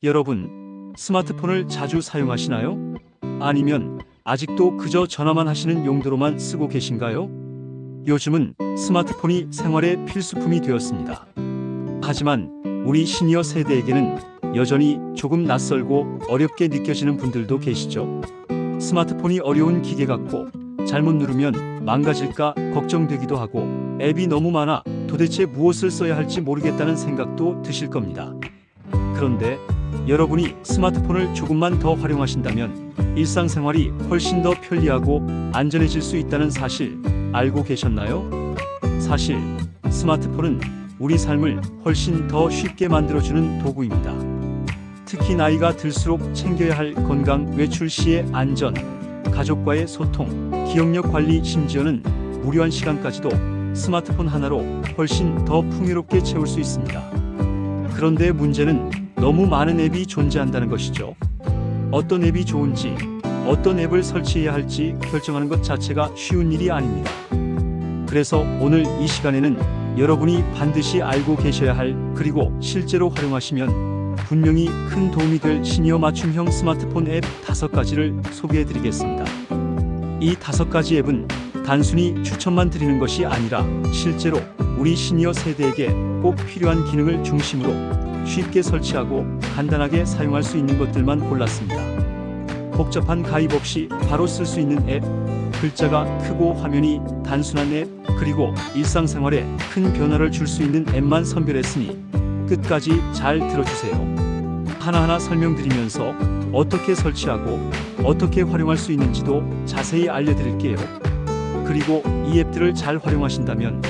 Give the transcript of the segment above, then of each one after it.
여러분, 스마트폰을 자주 사용하시나요? 아니면 아직도 그저 전화만 하시는 용도로만 쓰고 계신가요? 요즘은 스마트폰이 생활의 필수품이 되었습니다. 하지만 우리 시니어 세대에게는 여전히 조금 낯설고 어렵게 느껴지는 분들도 계시죠. 스마트폰이 어려운 기계 같고 잘못 누르면 망가질까 걱정되기도 하고 앱이 너무 많아 도대체 무엇을 써야 할지 모르겠다는 생각도 드실 겁니다. 그런데 여러분이 스마트폰을 조금만 더 활용하신다면 일상생활이 훨씬 더 편리하고 안전해질 수 있다는 사실 알고 계셨나요? 사실 스마트폰은 우리 삶을 훨씬 더 쉽게 만들어주는 도구입니다. 특히 나이가 들수록 챙겨야 할 건강, 외출 시의 안전, 가족과의 소통, 기억력 관리, 심지어는 무료한 시간까지도 스마트폰 하나로 훨씬 더 풍요롭게 채울 수 있습니다. 그런데 문제는 너무 많은 앱이 존재한다는 것이죠. 어떤 앱이 좋은지, 어떤 앱을 설치해야 할지 결정하는 것 자체가 쉬운 일이 아닙니다. 그래서 오늘 이 시간에는 여러분이 반드시 알고 계셔야 할, 그리고 실제로 활용하시면 분명히 큰 도움이 될 시니어 맞춤형 스마트폰 앱 5가지를 소개해드리겠습니다. 이 5가지 앱은 단순히 추천만 드리는 것이 아니라 실제로 우리 시니어 세대에게 꼭 필요한 기능을 중심으로 쉽게 설치하고 간단하게 사용할 수 있는 것들만 골랐습니다. 복잡한 가입 없이 바로 쓸 수 있는 앱, 글자가 크고 화면이 단순한 앱, 그리고 일상생활에 큰 변화를 줄 수 있는 앱만 선별했으니 끝까지 잘 들어주세요. 하나하나 설명드리면서 어떻게 설치하고 어떻게 활용할 수 있는지도 자세히 알려드릴게요. 그리고 이 앱들을 잘 활용하신다면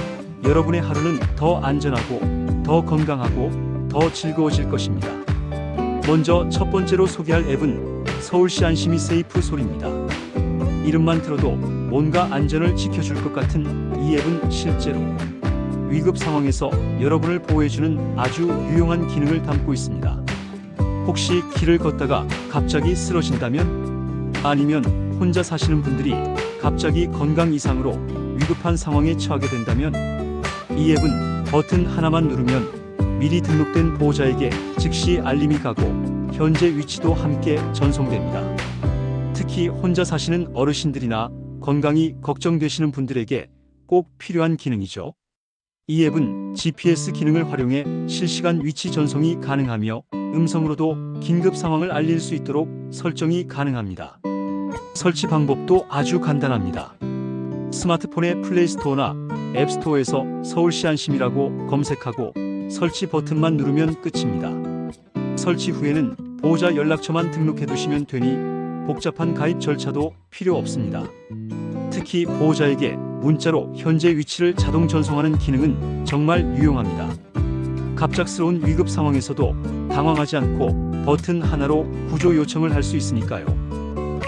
여러분의 하루는 더 안전하고 더 건강하고 더 즐거워질 것입니다. 먼저 첫 번째로 소개할 앱은 서울시 안심이 세이프 솔입니다. 이름만 들어도 뭔가 안전을 지켜줄 것 같은 이 앱은 실제로 위급 상황에서 여러분을 보호해주는 아주 유용한 기능을 담고 있습니다. 혹시 길을 걷다가 갑자기 쓰러진다면, 아니면 혼자 사시는 분들이 갑자기 건강 이상으로 위급한 상황에 처하게 된다면 이 앱은 버튼 하나만 누르면 미리 등록된 보호자에게 즉시 알림이 가고 현재 위치도 함께 전송됩니다. 특히 혼자 사시는 어르신들이나 건강이 걱정되시는 분들에게 꼭 필요한 기능이죠. 이 앱은 GPS 기능을 활용해 실시간 위치 전송이 가능하며 음성으로도 긴급 상황을 알릴 수 있도록 설정이 가능합니다. 설치 방법도 아주 간단합니다. 스마트폰의 플레이스토어나 앱스토어에서 서울시 안심이라고 검색하고 설치 버튼만 누르면 끝입니다. 설치 후에는 보호자 연락처만 등록해 두시면 되니 복잡한 가입 절차도 필요 없습니다. 특히 보호자에게 문자로 현재 위치를 자동 전송하는 기능은 정말 유용합니다. 갑작스러운 위급 상황에서도 당황하지 않고 버튼 하나로 구조 요청을 할 수 있으니까요.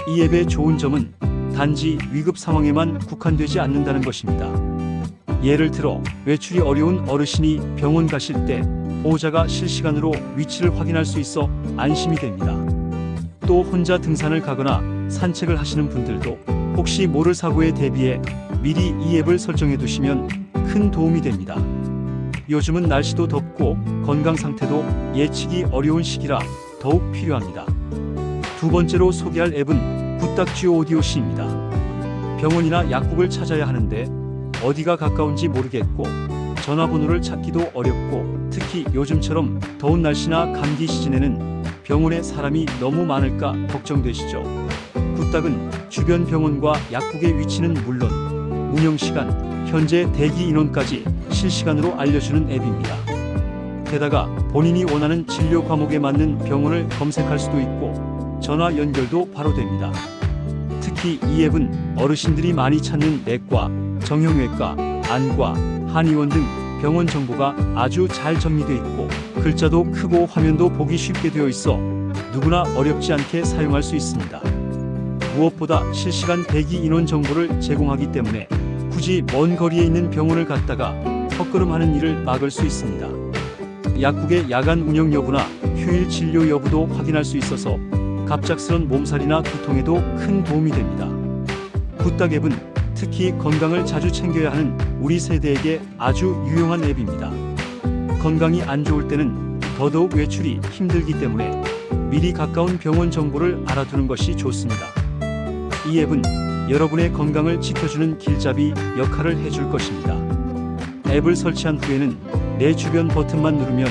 이 앱의 좋은 점은 단지 위급 상황에만 국한되지 않는다는 것입니다. 예를 들어 외출이 어려운 어르신이 병원 가실 때 보호자가 실시간으로 위치를 확인할 수 있어 안심이 됩니다. 또 혼자 등산을 가거나 산책을 하시는 분들도 혹시 모를 사고에 대비해 미리 이 앱을 설정해 두시면 큰 도움이 됩니다. 요즘은 날씨도 덥고 건강 상태도 예측이 어려운 시기라 더욱 필요합니다. 두 번째로 소개할 앱은 굿닥지오 오디오씨입니다. 병원이나 약국을 찾아야 하는데 어디가 가까운지 모르겠고 전화번호를 찾기도 어렵고 특히 요즘처럼 더운 날씨나 감기 시즌에는 병원에 사람이 너무 많을까 걱정되시죠. 굿닥은 주변 병원과 약국의 위치는 물론 운영시간, 현재 대기 인원까지 실시간으로 알려주는 앱입니다. 게다가 본인이 원하는 진료 과목에 맞는 병원을 검색할 수도 있고 전화 연결도 바로 됩니다. 특히 이 앱은 어르신들이 많이 찾는 내과, 정형외과, 안과, 한의원 등 병원 정보가 아주 잘 정리되어 있고 글자도 크고 화면도 보기 쉽게 되어 있어 누구나 어렵지 않게 사용할 수 있습니다. 무엇보다 실시간 대기 인원 정보를 제공하기 때문에 굳이 먼 거리에 있는 병원을 갔다가 헛걸음하는 일을 막을 수 있습니다. 약국의 야간 운영 여부나 휴일 진료 여부도 확인할 수 있어서 갑작스런 몸살이나 두통에도 큰 도움이 됩니다. 굿닥 앱은 특히 건강을 자주 챙겨야 하는 우리 세대에게 아주 유용한 앱입니다. 건강이 안 좋을 때는 더더욱 외출이 힘들기 때문에 미리 가까운 병원 정보를 알아두는 것이 좋습니다. 이 앱은 여러분의 건강을 지켜주는 길잡이 역할을 해줄 것입니다. 앱을 설치한 후에는 내 주변 버튼만 누르면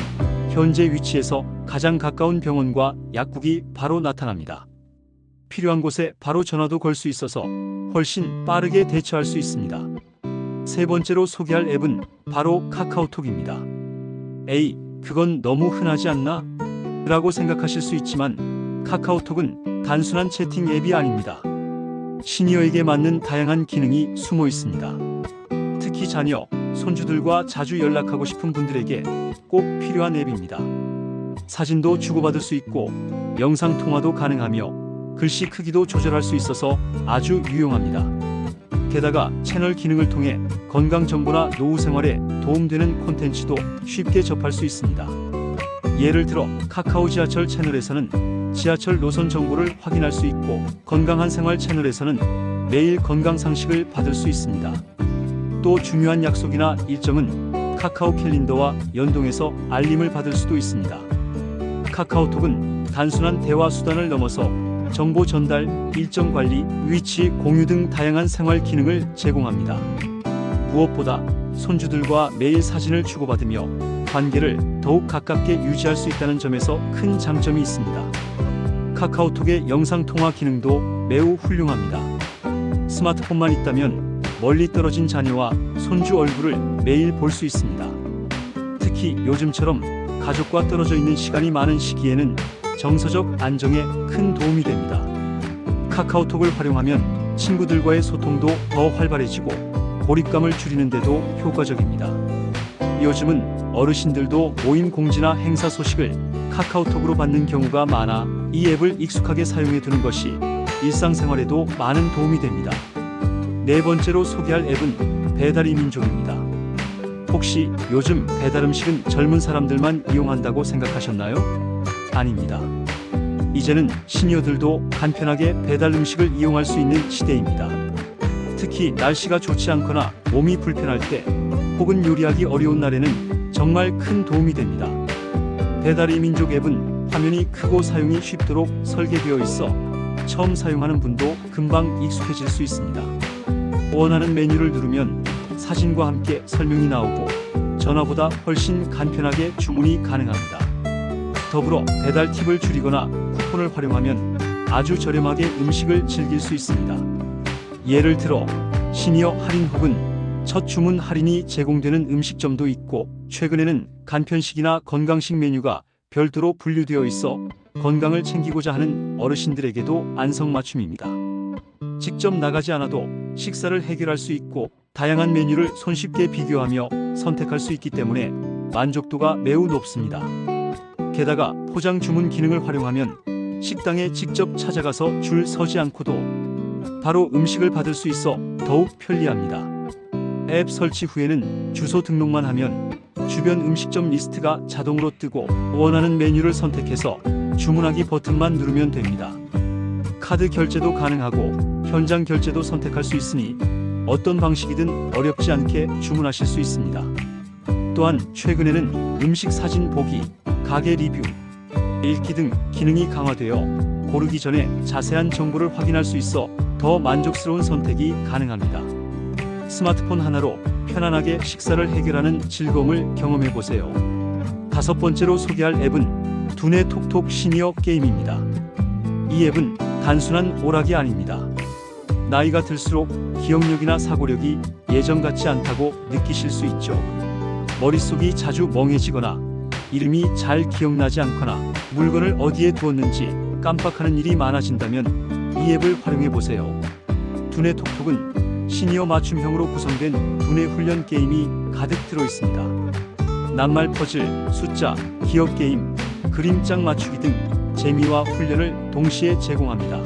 현재 위치에서 가장 가까운 병원과 약국이 바로 나타납니다. 필요한 곳에 바로 전화도 걸 수 있어서 훨씬 빠르게 대처할 수 있습니다. 세 번째로 소개할 앱은 바로 카카오톡입니다. 에이, 그건 너무 흔하지 않나? 라고 생각하실 수 있지만 카카오톡은 단순한 채팅 앱이 아닙니다. 시니어에게 맞는 다양한 기능이 숨어 있습니다. 특히 자녀, 손주들과 자주 연락하고 싶은 분들에게 꼭 필요한 앱입니다. 사진도 주고받을 수 있고 영상 통화도 가능하며 글씨 크기도 조절할 수 있어서 아주 유용합니다. 게다가 채널 기능을 통해 건강 정보나 노후 생활에 도움되는 콘텐츠도 쉽게 접할 수 있습니다. 예를 들어 카카오 지하철 채널에서는 지하철 노선 정보를 확인할 수 있고 건강한 생활 채널에서는 매일 건강 상식을 받을 수 있습니다. 또 중요한 약속이나 일정은 카카오 캘린더와 연동해서 알림을 받을 수도 있습니다. 카카오톡은 단순한 대화 수단을 넘어서 정보 전달, 일정 관리, 위치 공유 등 다양한 생활 기능을 제공합니다. 무엇보다 손주들과 매일 사진을 주고받으며 관계를 더욱 가깝게 유지할 수 있다는 점에서 큰 장점이 있습니다. 카카오톡의 영상 통화 기능도 매우 훌륭합니다. 스마트폰만 있다면 멀리 떨어진 자녀와 손주 얼굴을 매일 볼 수 있습니다. 특히 요즘처럼 가족과 떨어져 있는 시간이 많은 시기에는 정서적 안정에 큰 도움이 됩니다. 카카오톡을 활용하면 친구들과의 소통도 더 활발해지고 고립감을 줄이는 데도 효과적입니다. 요즘은 어르신들도 모임 공지나 행사 소식을 카카오톡으로 받는 경우가 많아 이 앱을 익숙하게 사용해 두는 것이 일상생활에도 많은 도움이 됩니다. 네 번째로 소개할 앱은 배달의 민족입니다. 혹시 요즘 배달 음식은 젊은 사람들만 이용한다고 생각하셨나요? 아닙니다. 이제는 시니어들도 간편하게 배달 음식을 이용할 수 있는 시대입니다. 특히 날씨가 좋지 않거나 몸이 불편할 때 혹은 요리하기 어려운 날에는 정말 큰 도움이 됩니다. 배달의 민족 앱은 화면이 크고 사용이 쉽도록 설계되어 있어 처음 사용하는 분도 금방 익숙해질 수 있습니다. 원하는 메뉴를 누르면 사진과 함께 설명이 나오고 전화보다 훨씬 간편하게 주문이 가능합니다. 더불어 배달 팁을 줄이거나 쿠폰을 활용하면 아주 저렴하게 음식을 즐길 수 있습니다. 예를 들어 시니어 할인 혹은 첫 주문 할인이 제공되는 음식점도 있고 최근에는 간편식이나 건강식 메뉴가 별도로 분류되어 있어 건강을 챙기고자 하는 어르신들에게도 안성맞춤입니다. 직접 나가지 않아도 식사를 해결할 수 있고 다양한 메뉴를 손쉽게 비교하며 선택할 수 있기 때문에 만족도가 매우 높습니다. 게다가 포장 주문 기능을 활용하면 식당에 직접 찾아가서 줄 서지 않고도 바로 음식을 받을 수 있어 더욱 편리합니다. 앱 설치 후에는 주소 등록만 하면 주변 음식점 리스트가 자동으로 뜨고 원하는 메뉴를 선택해서 주문하기 버튼만 누르면 됩니다. 카드 결제도 가능하고 현장 결제도 선택할 수 있으니 어떤 방식이든 어렵지 않게 주문하실 수 있습니다. 또한 최근에는 음식 사진 보기, 가게 리뷰, 읽기 등 기능이 강화되어 고르기 전에 자세한 정보를 확인할 수 있어 더 만족스러운 선택이 가능합니다. 스마트폰 하나로 편안하게 식사를 해결하는 즐거움을 경험해 보세요. 다섯 번째로 소개할 앱은 두뇌 톡톡 시니어 게임입니다. 이 앱은 단순한 오락이 아닙니다. 나이가 들수록 기억력이나 사고력이 예전 같지 않다고 느끼실 수 있죠. 머릿속이 자주 멍해지거나 이름이 잘 기억나지 않거나 물건을 어디에 두었는지 깜빡하는 일이 많아진다면 이 앱을 활용해 보세요. 두뇌 톡톡은 시니어 맞춤형으로 구성된 두뇌 훈련 게임이 가득 들어 있습니다. 낱말 퍼즐, 숫자, 기억 게임, 그림장 맞추기 등 재미와 훈련을 동시에 제공합니다.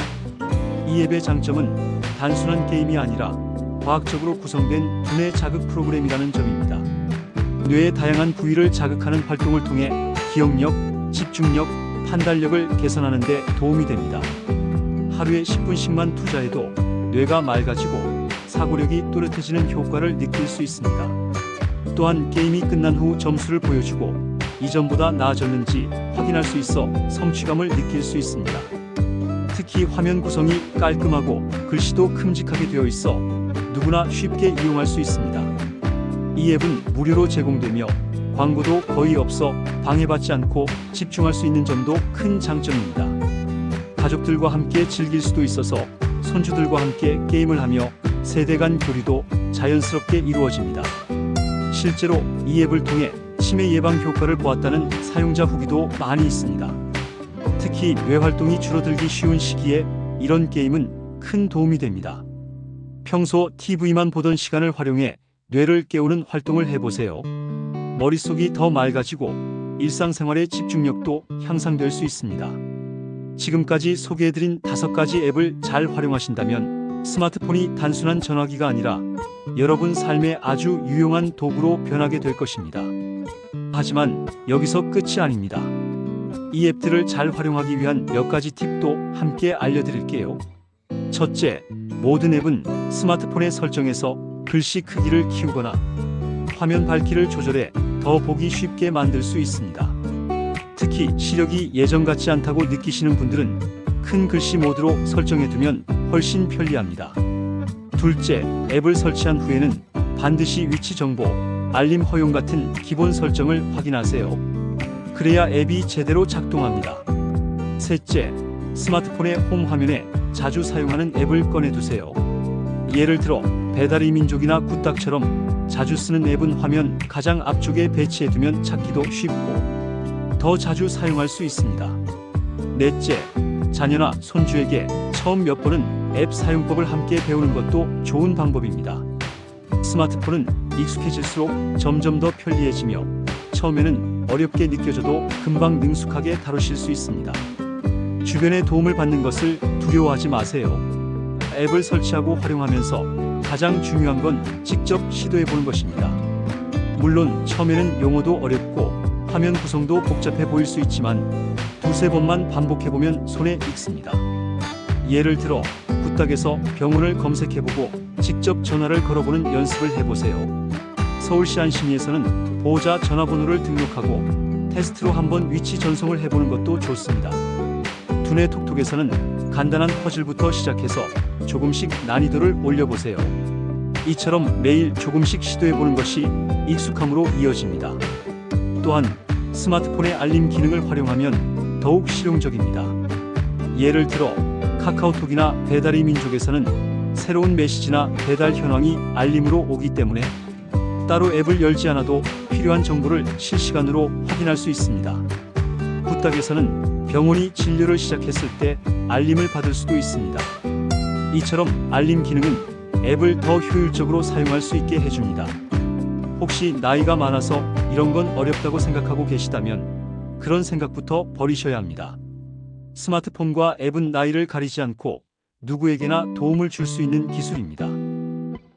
이 앱의 장점은 단순한 게임이 아니라 과학적으로 구성된 두뇌 자극 프로그램이라는 점입니다. 뇌의 다양한 부위를 자극하는 활동을 통해 기억력, 집중력, 판단력을 개선하는 데 도움이 됩니다. 하루에 10분씩만 투자해도 뇌가 맑아지고 사고력이 또렷해지는 효과를 느낄 수 있습니다. 또한 게임이 끝난 후 점수를 보여주고 이전보다 나아졌는지 확인할 수 있어 성취감을 느낄 수 있습니다. 특히 화면 구성이 깔끔하고 글씨도 큼직하게 되어 있어 누구나 쉽게 이용할 수 있습니다. 이 앱은 무료로 제공되며 광고도 거의 없어 방해받지 않고 집중할 수 있는 점도 큰 장점입니다. 가족들과 함께 즐길 수도 있어서 손주들과 함께 게임을 하며 세대 간 교류도 자연스럽게 이루어집니다. 실제로 이 앱을 통해 치매 예방 효과를 보았다는 사용자 후기도 많이 있습니다. 특히 뇌 활동이 줄어들기 쉬운 시기에 이런 게임은 큰 도움이 됩니다. 평소 TV만 보던 시간을 활용해 뇌를 깨우는 활동을 해보세요. 머릿속이 더 맑아지고 일상생활의 집중력도 향상될 수 있습니다. 지금까지 소개해드린 5가지 앱을 잘 활용하신다면 스마트폰이 단순한 전화기가 아니라 여러분 삶의 아주 유용한 도구로 변하게 될 것입니다. 하지만 여기서 끝이 아닙니다. 이 앱들을 잘 활용하기 위한 몇 가지 팁도 함께 알려드릴게요. 첫째, 모든 앱은 스마트폰의 설정에서 글씨 크기를 키우거나 화면 밝기를 조절해 더 보기 쉽게 만들 수 있습니다. 특히 시력이 예전 같지 않다고 느끼시는 분들은 큰 글씨 모드로 설정해두면 훨씬 편리합니다. 둘째, 앱을 설치한 후에는 반드시 위치 정보, 알림 허용 같은 기본 설정을 확인하세요. 그래야 앱이 제대로 작동합니다. 셋째, 스마트폰의 홈 화면에 자주 사용하는 앱을 꺼내두세요. 예를 들어 배달의 민족이나 굿닥처럼 자주 쓰는 앱은 화면 가장 앞쪽에 배치해두면 찾기도 쉽고 더 자주 사용할 수 있습니다. 넷째, 자녀나 손주에게 처음 몇 번은 앱 사용법을 함께 배우는 것도 좋은 방법입니다. 스마트폰은 익숙해질수록 점점 더 편리해지며 처음에는 어렵게 느껴져도 금방 능숙하게 다루실 수 있습니다. 주변의 도움을 받는 것을 두려워하지 마세요. 앱을 설치하고 활용하면서 가장 중요한 건 직접 시도해보는 것입니다. 물론 처음에는 용어도 어렵고 화면 구성도 복잡해 보일 수 있지만 두세 번만 반복해보면 손에 익습니다. 예를 들어 굿닥에서 병원을 검색해보고 직접 전화를 걸어보는 연습을 해보세요. 서울시 안심위에서는 보호자 전화번호를 등록하고 테스트로 한번 위치 전송을 해보는 것도 좋습니다. 두뇌 톡톡에서는 간단한 퍼즐부터 시작해서 조금씩 난이도를 올려보세요. 이처럼 매일 조금씩 시도해보는 것이 익숙함으로 이어집니다. 또한 스마트폰의 알림 기능을 활용하면 더욱 실용적입니다. 예를 들어 카카오톡이나 배달의 민족에서는 새로운 메시지나 배달 현황이 알림으로 오기 때문에 따로 앱을 열지 않아도 필요한 정보를 실시간으로 확인할 수 있습니다. 굿닥에서는 병원이 진료를 시작했을 때 알림을 받을 수도 있습니다. 이처럼 알림 기능은 앱을 더 효율적으로 사용할 수 있게 해줍니다. 혹시 나이가 많아서 이런 건 어렵다고 생각하고 계시다면 그런 생각부터 버리셔야 합니다. 스마트폰과 앱은 나이를 가리지 않고 누구에게나 도움을 줄 수 있는 기술입니다.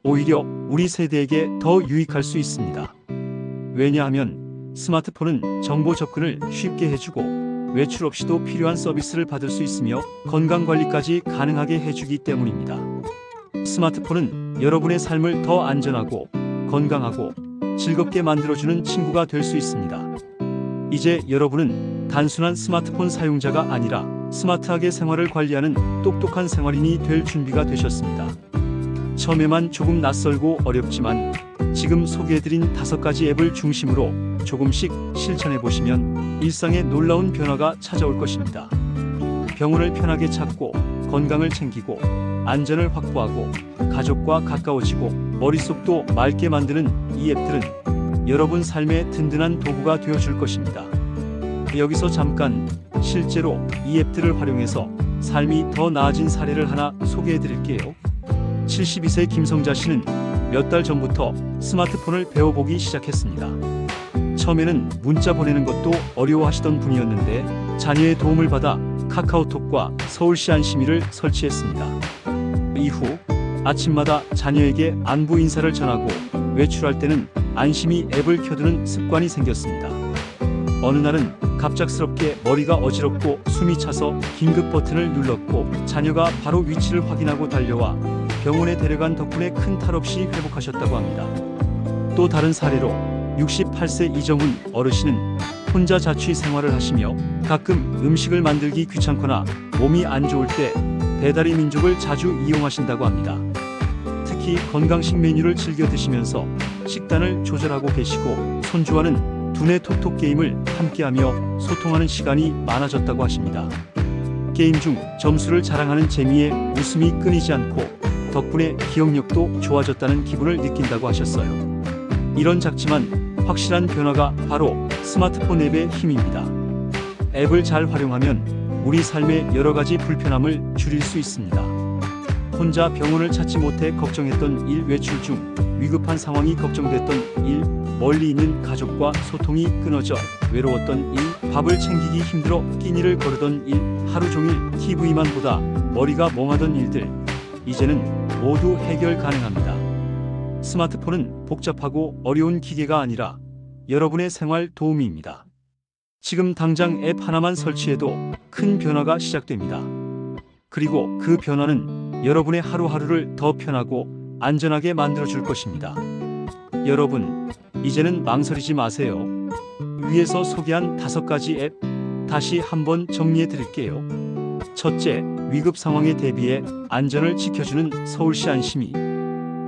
오히려 우리 세대에게 더 유익할 수 있습니다. 왜냐하면 스마트폰은 정보 접근을 쉽게 해주고 외출 없이도 필요한 서비스를 받을 수 있으며 건강관리까지 가능하게 해주기 때문입니다. 스마트폰은 여러분의 삶을 더 안전하고 건강하고 즐겁게 만들어주는 친구가 될 수 있습니다. 이제 여러분은 단순한 스마트폰 사용자가 아니라 스마트하게 생활을 관리하는 똑똑한 생활인이 될 준비가 되셨습니다. 처음에만 조금 낯설고 어렵지만 지금 소개해드린 5가지 앱을 중심으로 조금씩 실천해보시면 일상에 놀라운 변화가 찾아올 것입니다. 병원을 편하게 찾고 건강을 챙기고 안전을 확보하고 가족과 가까워지고 머릿속도 맑게 만드는 이 앱들은 여러분 삶의 든든한 도구가 되어줄 것입니다. 여기서 잠깐 실제로 이 앱들을 활용해서 삶이 더 나아진 사례를 하나 소개해드릴게요. 72세 김성자 씨는 몇 달 전부터 스마트폰을 배워보기 시작했습니다. 처음에는 문자 보내는 것도 어려워하시던 분이었는데 자녀의 도움을 받아 카카오톡과 서울시 안심위를 설치했습니다. 이후 아침마다 자녀에게 안부 인사를 전하고 외출할 때는 안심위 앱을 켜두는 습관이 생겼습니다. 어느 날은 갑작스럽게 머리가 어지럽고 숨이 차서 긴급 버튼을 눌렀고 자녀가 바로 위치를 확인하고 달려와 병원에 데려간 덕분에 큰 탈 없이 회복하셨다고 합니다. 또 다른 사례로 68세 이정훈 어르신은 혼자 자취 생활을 하시며 가끔 음식을 만들기 귀찮거나 몸이 안 좋을 때 배달의 민족을 자주 이용하신다고 합니다. 특히 건강식 메뉴를 즐겨 드시면서 식단을 조절하고 계시고 손주와는 두뇌 톡톡 게임을 함께하며 소통하는 시간이 많아졌다고 하십니다. 게임 중 점수를 자랑하는 재미에 웃음이 끊이지 않고 덕분에 기억력도 좋아졌다는 기분을 느낀다고 하셨어요. 이런 작지만 확실한 변화가 바로 스마트폰 앱의 힘입니다. 앱을 잘 활용하면 우리 삶의 여러 가지 불편함을 줄일 수 있습니다. 혼자 병원을 찾지 못해 걱정했던 일, 외출 중 위급한 상황이 걱정됐던 일, 멀리 있는 가족과 소통이 끊어져 외로웠던 일, 밥을 챙기기 힘들어 끼니를 거르던 일, 하루 종일 TV만 보다 머리가 멍하던 일들, 이제는 모두 해결 가능합니다. 스마트폰은 복잡하고 어려운 기계가 아니라 여러분의 생활 도우미입니다. 지금 당장 앱 하나만 설치해도 큰 변화가 시작됩니다. 그리고 그 변화는 여러분의 하루하루를 더 편하고 안전하게 만들어줄 것입니다. 여러분, 이제는 망설이지 마세요. 위에서 소개한 5가지 앱 다시 한번 정리해 드릴게요. 첫째, 위급 상황에 대비해 안전을 지켜주는 서울시 안심이.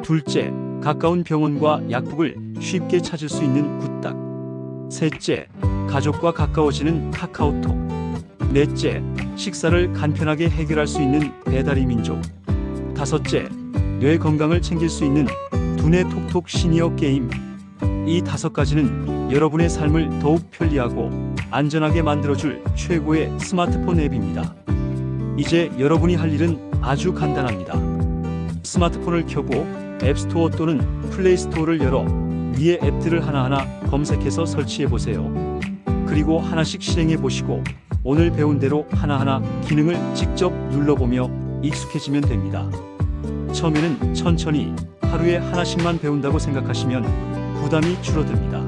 둘째, 가까운 병원과 약국을 쉽게 찾을 수 있는 굿딱. 셋째, 가족과 가까워지는 카카오톡. 넷째, 식사를 간편하게 해결할 수 있는 배달의 민족. 다섯째, 뇌 건강을 챙길 수 있는 두뇌 톡톡 시니어 게임. 이 5가지는 여러분의 삶을 더욱 편리하고 안전하게 만들어줄 최고의 스마트폰 앱입니다. 이제 여러분이 할 일은 아주 간단합니다. 스마트폰을 켜고 앱스토어 또는 플레이스토어를 열어 위의 앱들을 하나하나 검색해서 설치해 보세요. 그리고 하나씩 실행해 보시고 오늘 배운 대로 하나하나 기능을 직접 눌러보며 익숙해지면 됩니다. 처음에는 천천히 하루에 하나씩만 배운다고 생각하시면 부담이 줄어듭니다.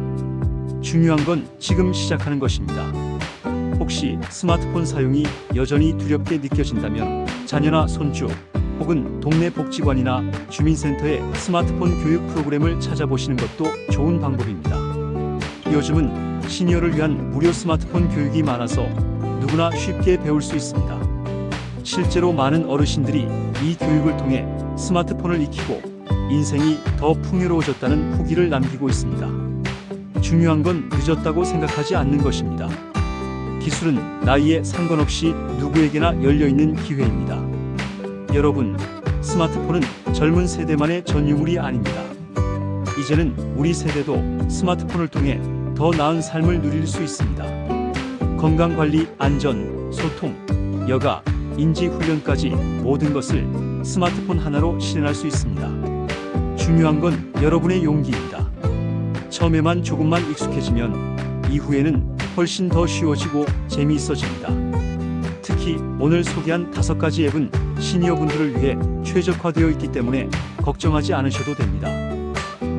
중요한 건 지금 시작하는 것입니다. 혹시 스마트폰 사용이 여전히 두렵게 느껴진다면 자녀나 손주 혹은 동네 복지관이나 주민센터의 스마트폰 교육 프로그램을 찾아보시는 것도 좋은 방법입니다. 요즘은 시니어를 위한 무료 스마트폰 교육이 많아서 누구나 쉽게 배울 수 있습니다. 실제로 많은 어르신들이 이 교육을 통해 스마트폰을 익히고 인생이 더 풍요로워졌다는 후기를 남기고 있습니다. 중요한 건 늦었다고 생각하지 않는 것입니다. 기술은 나이에 상관없이 누구에게나 열려있는 기회입니다. 여러분, 스마트폰은 젊은 세대만의 전유물이 아닙니다. 이제는 우리 세대도 스마트폰을 통해 더 나은 삶을 누릴 수 있습니다. 건강관리, 안전, 소통, 여가, 인지훈련까지 모든 것을 스마트폰 하나로 실현할 수 있습니다. 중요한 건 여러분의 용기입니다. 처음에만 조금만 익숙해지면 이후에는 훨씬 더 쉬워지고 재미있어집니다. 특히 오늘 소개한 5가지 앱은 시니어분들을 위해 최적화되어 있기 때문에 걱정하지 않으셔도 됩니다.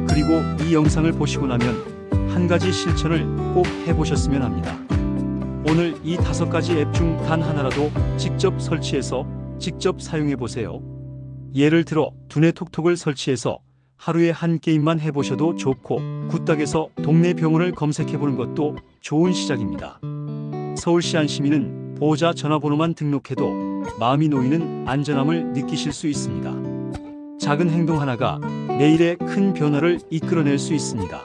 그리고 이 영상을 보시고 나면 한 가지 실천을 꼭 해보셨으면 합니다. 오늘 이 5가지 앱 중 단 하나라도 직접 설치해서 직접 사용해 보세요. 예를 들어 두뇌 톡톡을 설치해서 하루에 한 게임만 해보셔도 좋고 굿딱에서 동네 병원을 검색해보는 것도 좋은 시작입니다. 서울시 안심이는 보호자 전화번호만 등록해도 마음이 놓이는 안전함을 느끼실 수 있습니다. 작은 행동 하나가 내일의 큰 변화를 이끌어낼 수 있습니다.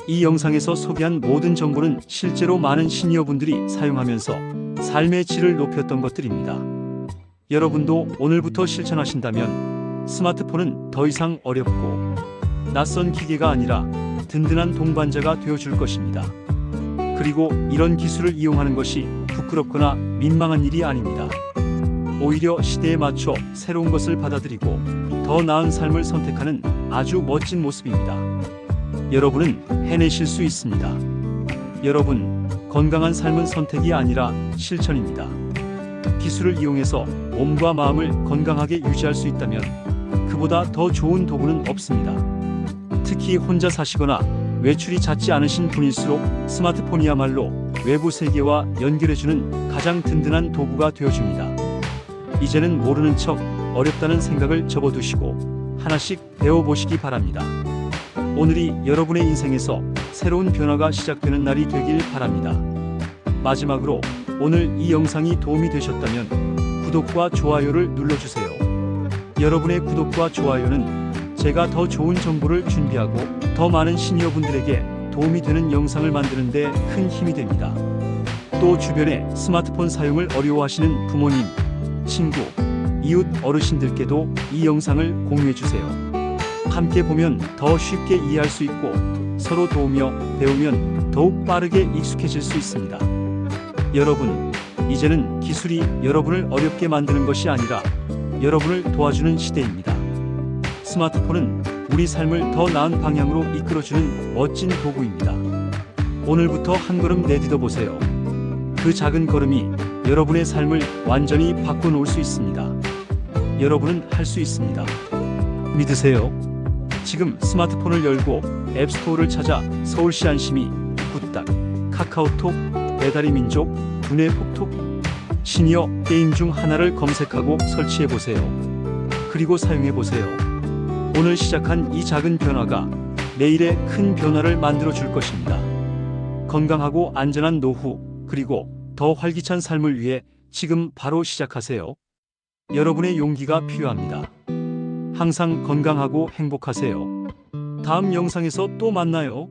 이 영상에서 소개한 모든 정보는 실제로 많은 시니어분들이 사용하면서 삶의 질을 높였던 것들입니다. 여러분도 오늘부터 실천하신다면 스마트폰은 더 이상 어렵고 낯선 기계가 아니라 든든한 동반자가 되어줄 것입니다. 그리고 이런 기술을 이용하는 것이 부끄럽거나 민망한 일이 아닙니다. 오히려 시대에 맞춰 새로운 것을 받아들이고 더 나은 삶을 선택하는 아주 멋진 모습입니다. 여러분은 해내실 수 있습니다. 여러분, 건강한 삶은 선택이 아니라 실천입니다. 기술을 이용해서 몸과 마음을 건강하게 유지할 수 있다면 그보다 더 좋은 도구는 없습니다. 특히 혼자 사시거나 외출이 잦지 않으신 분일수록 스마트폰이야말로 외부 세계와 연결해주는 가장 든든한 도구가 되어줍니다. 이제는 모르는 척 어렵다는 생각을 접어두시고 하나씩 배워보시기 바랍니다. 오늘이 여러분의 인생에서 새로운 변화가 시작되는 날이 되길 바랍니다. 마지막으로 오늘 이 영상이 도움이 되셨다면 구독과 좋아요를 눌러주세요. 여러분의 구독과 좋아요는 제가 더 좋은 정보를 준비하고 더 많은 시니어분들에게 도움이 되는 영상을 만드는 데 큰 힘이 됩니다. 또 주변에 스마트폰 사용을 어려워하시는 부모님, 친구, 이웃 어르신들께도 이 영상을 공유해주세요. 함께 보면 더 쉽게 이해할 수 있고 서로 도우며 배우면 더욱 빠르게 익숙해질 수 있습니다. 여러분, 이제는 기술이 여러분을 어렵게 만드는 것이 아니라 여러분을 도와주는 시대입니다. 스마트폰은 우리 삶을 더 나은 방향으로 이끌어주는 멋진 도구입니다. 오늘부터 한 걸음 내딛어 보세요. 그 작은 걸음이 여러분의 삶을 완전히 바꿔놓을 수 있습니다. 여러분은 할 수 있습니다. 믿으세요. 지금 스마트폰을 열고 앱스토어를 찾아 서울시 안심이, 굿딱, 카카오톡, 배달의민족, 두뇌폭톡, 시니어 게임 중 하나를 검색하고 설치해보세요. 그리고 사용해보세요. 오늘 시작한 이 작은 변화가 내일의 큰 변화를 만들어줄 것입니다. 건강하고 안전한 노후, 그리고 더 활기찬 삶을 위해 지금 바로 시작하세요. 여러분의 용기가 필요합니다. 항상 건강하고 행복하세요. 다음 영상에서 또 만나요.